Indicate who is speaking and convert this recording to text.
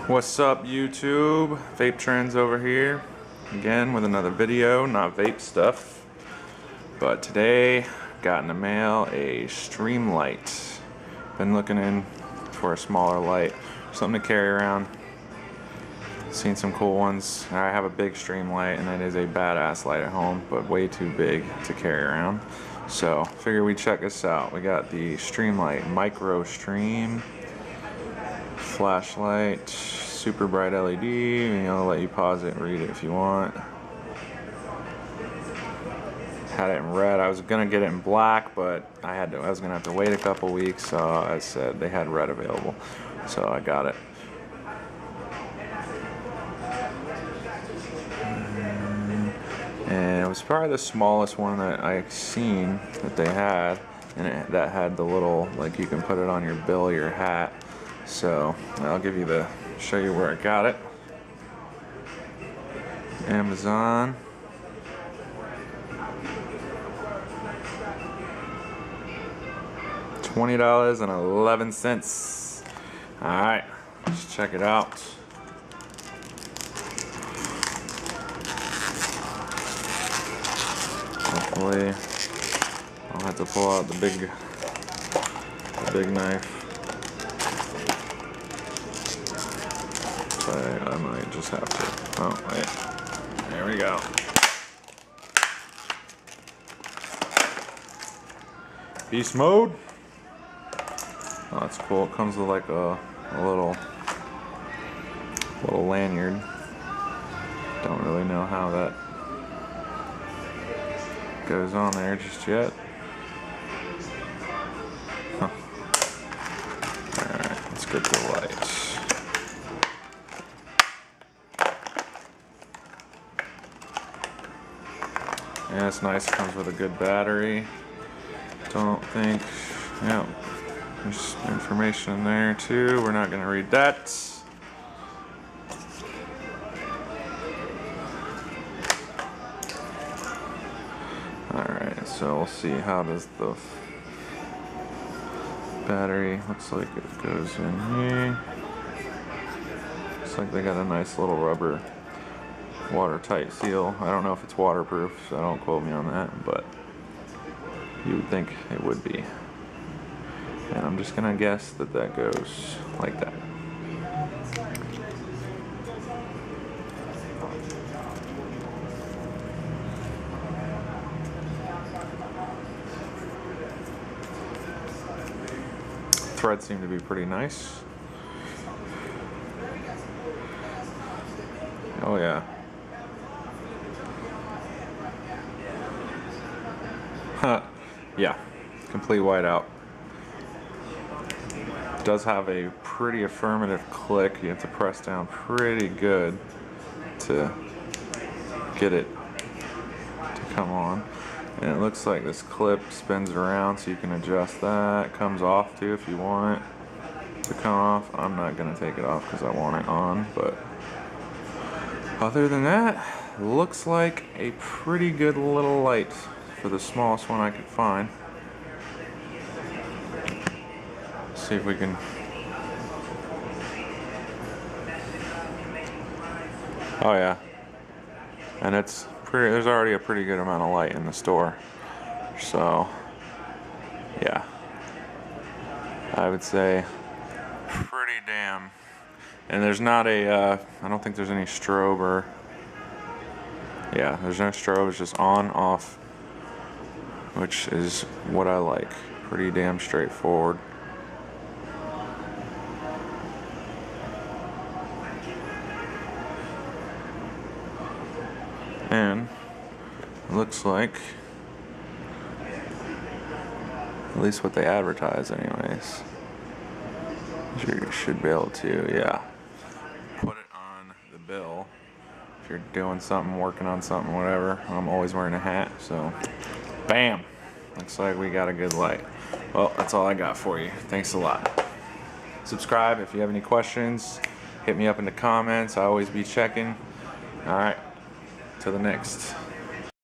Speaker 1: What's up, YouTube? Vape Trends over here again with another video. Not vape stuff, but today got in the mail a Streamlight. Been looking in for a smaller light, something to carry around. Seen some cool ones. I have a big Streamlight and it is a badass light at home, but way too big to carry around. So figure we'd check this out. We got the Streamlight Microstream flashlight, super bright LED, and I'll let you pause it and read it if you want. Had it in red. I was gonna get it in black, but I was gonna have to wait a couple weeks, so I said they had red available, so I got it. And it was probably the smallest one that I've seen that they had, and that had the little, like, you can put it on your bill or your hat. So I'll show you where I got it. Amazon. $20.11. Alright, let's check it out. Hopefully I'll have to pull out the big knife. I might just have to. Oh, wait. There we go. Beast mode. Oh, that's cool. It comes with like a little lanyard. Don't really know how that goes on there just yet. Huh. Alright, let's get the light. Yeah, it's nice. It comes with a good battery. Yeah, there's information in there too. We're not going to read that. Alright, so we'll see how does the battery, looks like it goes in here. Looks like they got a nice little rubber watertight seal. I don't know if it's waterproof, so don't quote me on that, but you would think it would be. And I'm just gonna guess that that goes like that. Threads seem to be pretty nice. Oh yeah. Yeah, complete whiteout. Does have a pretty affirmative click. You have to press down pretty good to get it to come on. And it looks like this clip spins around, so you can adjust that. It comes off too if you want it to come off. I'm not gonna take it off because I want it on, but other than that, looks like a pretty good little light for the smallest one I could find. See if we can. Oh yeah, and it's pretty. There's already a pretty good amount of light in the store, so yeah, I would say pretty damn. And there's not a. I don't think there's any strobe or. Yeah, there's no strobe. It's just on, off, which is what I like. Pretty damn straightforward. And it looks like, at least what they advertise anyways, you should be able to, yeah, put it on the bill if you're doing something, working on something, whatever. I'm always wearing a hat, so bam, looks like we got a good light. Well, that's all I got for you. Thanks a lot. Subscribe if you have any questions. Hit me up in the comments. I always be checking. All right, till the next.